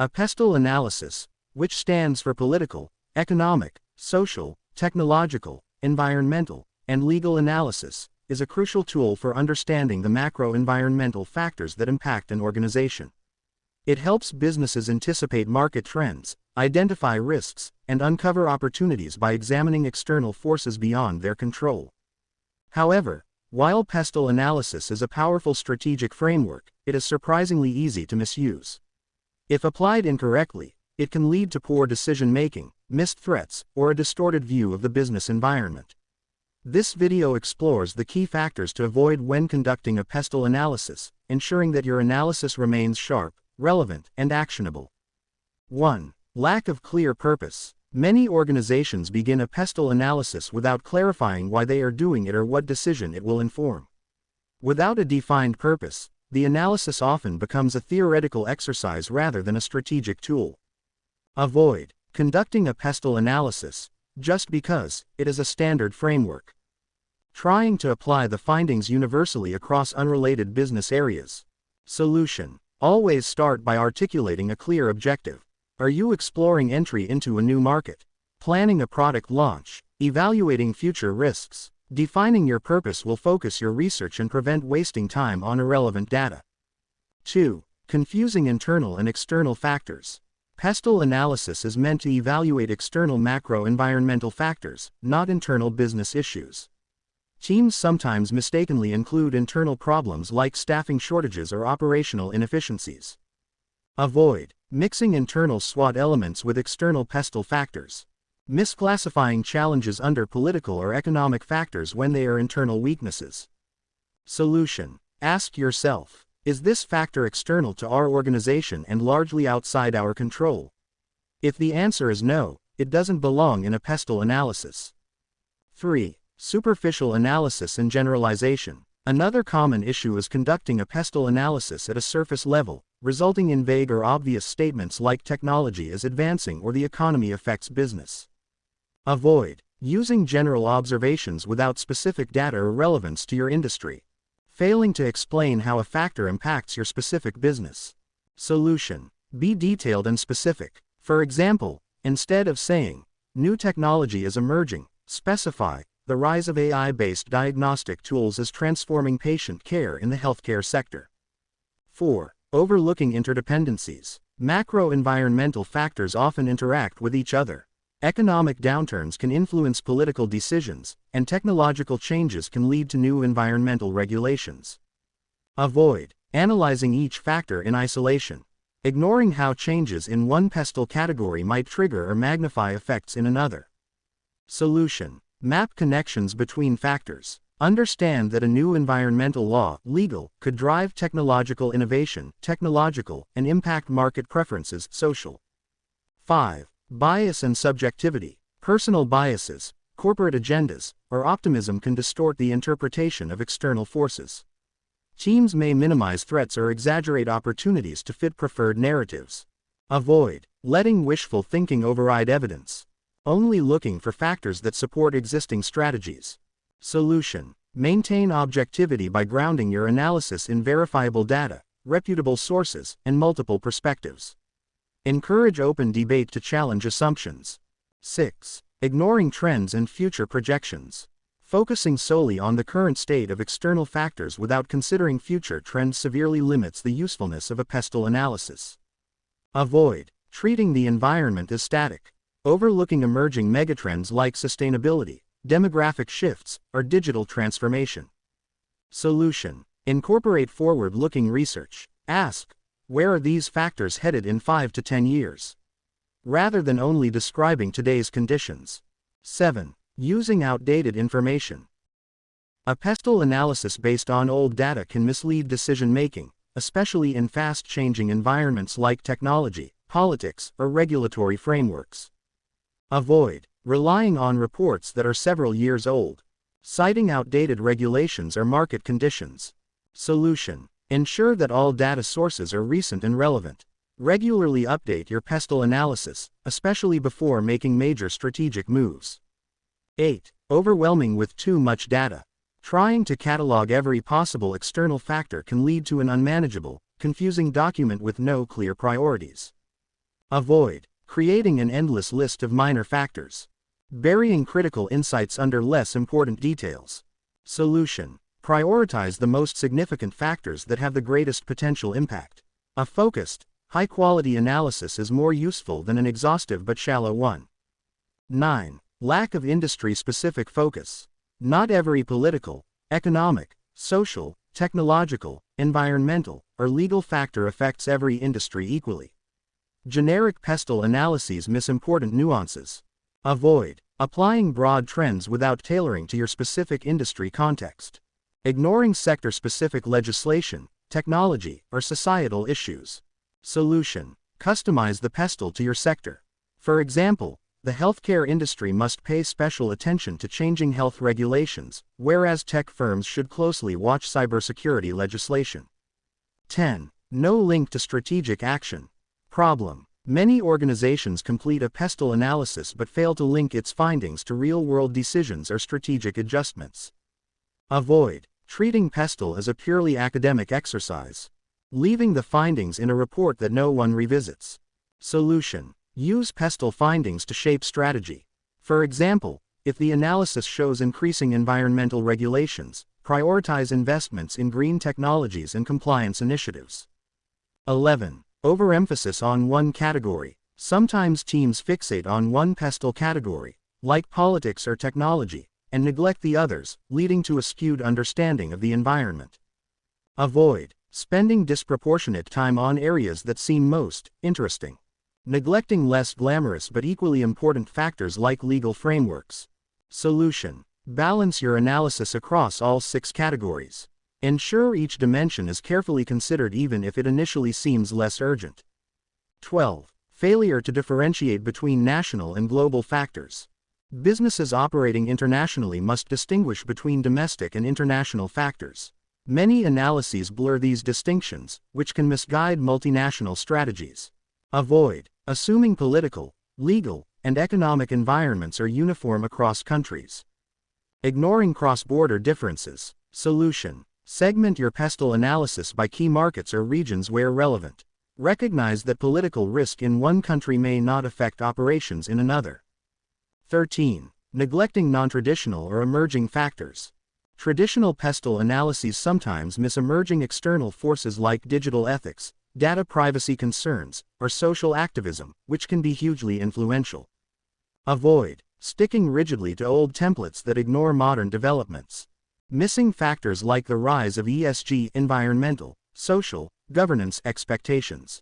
A PESTLE analysis, which stands for political, economic, social, technological, environmental, and legal analysis, is a crucial tool for understanding the macro-environmental factors that impact an organization. It helps businesses anticipate market trends, identify risks, and uncover opportunities by examining external forces beyond their control. However, while PESTLE analysis is a powerful strategic framework, it is surprisingly easy to misuse. If applied incorrectly, it can lead to poor decision-making, missed threats, or a distorted view of the business environment. This video explores the key factors to avoid when conducting a PESTLE analysis, ensuring that your analysis remains sharp, relevant, and actionable. 1. Lack of clear purpose. Many organizations begin a PESTLE analysis without clarifying why they are doing it or what decision it will inform. Without a defined purpose, the analysis often becomes a theoretical exercise rather than a strategic tool. Avoid conducting a PESTLE analysis just because it is a standard framework. Trying to apply the findings universally across unrelated business areas. Solution. Always start by articulating a clear objective. Are you exploring entry into a new market? Planning a product launch? Evaluating future risks? Defining your purpose will focus your research and prevent wasting time on irrelevant data. 2. Confusing internal and external factors. PESTLE analysis is meant to evaluate external macro-environmental factors, not internal business issues. Teams sometimes mistakenly include internal problems like staffing shortages or operational inefficiencies. Avoid mixing internal SWOT elements with external PESTLE factors. Misclassifying challenges under political or economic factors when they are internal weaknesses. Solution. Ask yourself, is this factor external to our organization and largely outside our control? If the answer is no, it doesn't belong in a PESTLE analysis. 3. Superficial analysis and generalization. Another common issue is conducting a PESTLE analysis at a surface level, resulting in vague or obvious statements like technology is advancing or the economy affects business. Avoid using general observations without specific data or relevance to your industry. Failing to explain how a factor impacts your specific business. Solution. Be detailed and specific. For example, instead of saying, new technology is emerging, specify, the rise of AI-based diagnostic tools is transforming patient care in the healthcare sector. 4. Overlooking interdependencies. Macro-environmental factors often interact with each other. Economic downturns can influence political decisions, and technological changes can lead to new environmental regulations. Avoid analyzing each factor in isolation. Ignoring how changes in one PESTLE category might trigger or magnify effects in another. Solution. Map connections between factors. Understand that a new environmental law, legal, could drive technological innovation, and impact market preferences, social. 5. Bias and subjectivity. Personal biases, corporate agendas, or optimism can distort the interpretation of external forces. Teams may minimize threats or exaggerate opportunities to fit preferred narratives. Avoid letting wishful thinking override evidence. Only looking for factors that support existing strategies. Solution. Maintain objectivity by grounding your analysis in verifiable data, reputable sources, and multiple perspectives. Encourage open debate to challenge assumptions. 6. Ignoring trends and future projections. Focusing solely on the current state of external factors without considering future trends severely limits the usefulness of a PESTLE analysis. Avoid treating the environment as static. Overlooking emerging megatrends like sustainability, demographic shifts, or digital transformation. Solution. Incorporate forward-looking research. Ask, where are these factors headed in 5 to 10 years? Rather than only describing today's conditions. 7. Using outdated information. A PESTLE analysis based on old data can mislead decision-making, especially in fast-changing environments like technology, politics, or regulatory frameworks. Avoid relying on reports that are several years old. Citing outdated regulations or market conditions. Solution. Ensure that all data sources are recent and relevant. Regularly update your PESTLE analysis, especially before making major strategic moves. 8. Overwhelming with too much data. Trying to catalog every possible external factor can lead to an unmanageable, confusing document with no clear priorities. Avoid creating an endless list of minor factors, burying critical insights under less important details. Solution: prioritize the most significant factors that have the greatest potential impact. A focused, high-quality analysis is more useful than an exhaustive but shallow one. 9. Lack of industry-specific focus. Not every political, economic, social, technological, environmental, or legal factor affects every industry equally. Generic PESTLE analyses miss important nuances. Avoid applying broad trends without tailoring to your specific industry context. Ignoring sector-specific legislation, technology, or societal issues. Solution: customize the PESTLE to your sector. For example, the healthcare industry must pay special attention to changing health regulations, whereas tech firms should closely watch cybersecurity legislation. 10. No link to strategic action. Problem: many organizations complete a PESTLE analysis but fail to link its findings to real-world decisions or strategic adjustments. Avoid treating PESTLE as a purely academic exercise, leaving the findings in a report that no one revisits. Solution: use PESTLE findings to shape strategy. For example, if the analysis shows increasing environmental regulations, prioritize investments in green technologies and compliance initiatives. 11. Overemphasis on one category. Sometimes teams fixate on one PESTLE category, like politics or technology, and neglect the others, leading to a skewed understanding of the environment. Avoid spending disproportionate time on areas that seem most interesting, neglecting less glamorous but equally important factors like legal frameworks. Solution: balance your analysis across all 6 categories. Ensure each dimension is carefully considered even if it initially seems less urgent. 12. Failure to differentiate between national and global factors. Businesses operating internationally must distinguish between domestic and international factors. Many analyses blur these distinctions, which can misguide multinational strategies. Avoid assuming political, legal, and economic environments are uniform across countries. Ignoring cross-border differences. Solution: segment your PESTLE analysis by key markets or regions where relevant. Recognize that political risk in one country may not affect operations in another. 13. Neglecting non-traditional or emerging factors. Traditional PESTLE analyses sometimes miss emerging external forces like digital ethics, data privacy concerns, or social activism, which can be hugely influential. Avoid sticking rigidly to old templates that ignore modern developments. Missing factors like the rise of ESG, environmental, social, governance expectations.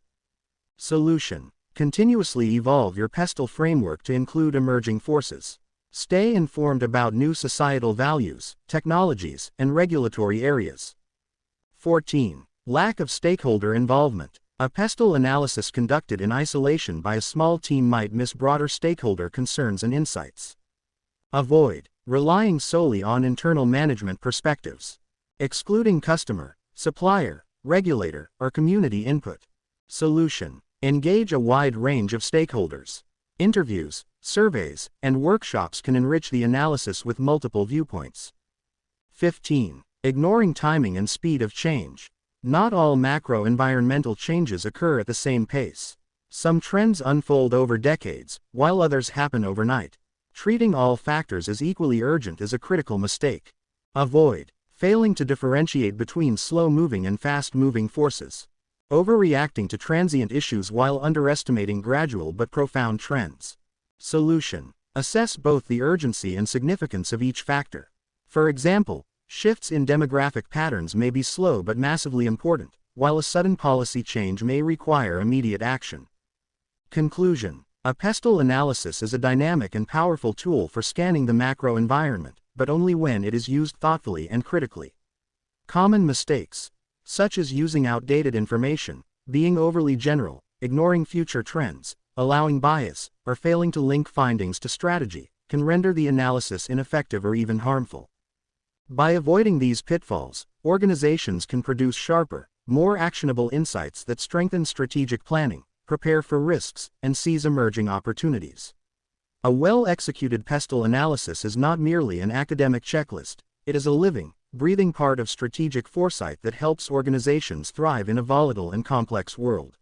Solution: continuously evolve your PESTLE framework to include emerging forces. Stay informed about new societal values, technologies, and regulatory areas. 14. Lack of stakeholder involvement. A PESTLE analysis conducted in isolation by a small team might miss broader stakeholder concerns and insights. Avoid relying solely on internal management perspectives, excluding customer, supplier, regulator, or community input. Solution: engage a wide range of stakeholders. Interviews, surveys, and workshops can enrich the analysis with multiple viewpoints. 15. Ignoring timing and speed of change. Not all macro-environmental changes occur at the same pace. Some trends unfold over decades, while others happen overnight. Treating all factors as equally urgent is a critical mistake. Avoid failing to differentiate between slow-moving and fast-moving forces. Overreacting to transient issues while underestimating gradual but profound trends. Solution: assess both the urgency and significance of each factor. For example, shifts in demographic patterns may be slow but massively important, while a sudden policy change may require immediate action. Conclusion: a PESTLE analysis is a dynamic and powerful tool for scanning the macro environment, but only when it is used thoughtfully and critically. Common mistakes, such as using outdated information, being overly general, ignoring future trends, allowing bias, or failing to link findings to strategy, can render the analysis ineffective or even harmful. By avoiding these pitfalls, organizations can produce sharper, more actionable insights that strengthen strategic planning, prepare for risks, and seize emerging opportunities. A well-executed PESTLE analysis is not merely an academic checklist, it is a living, breathing part of strategic foresight that helps organizations thrive in a volatile and complex world.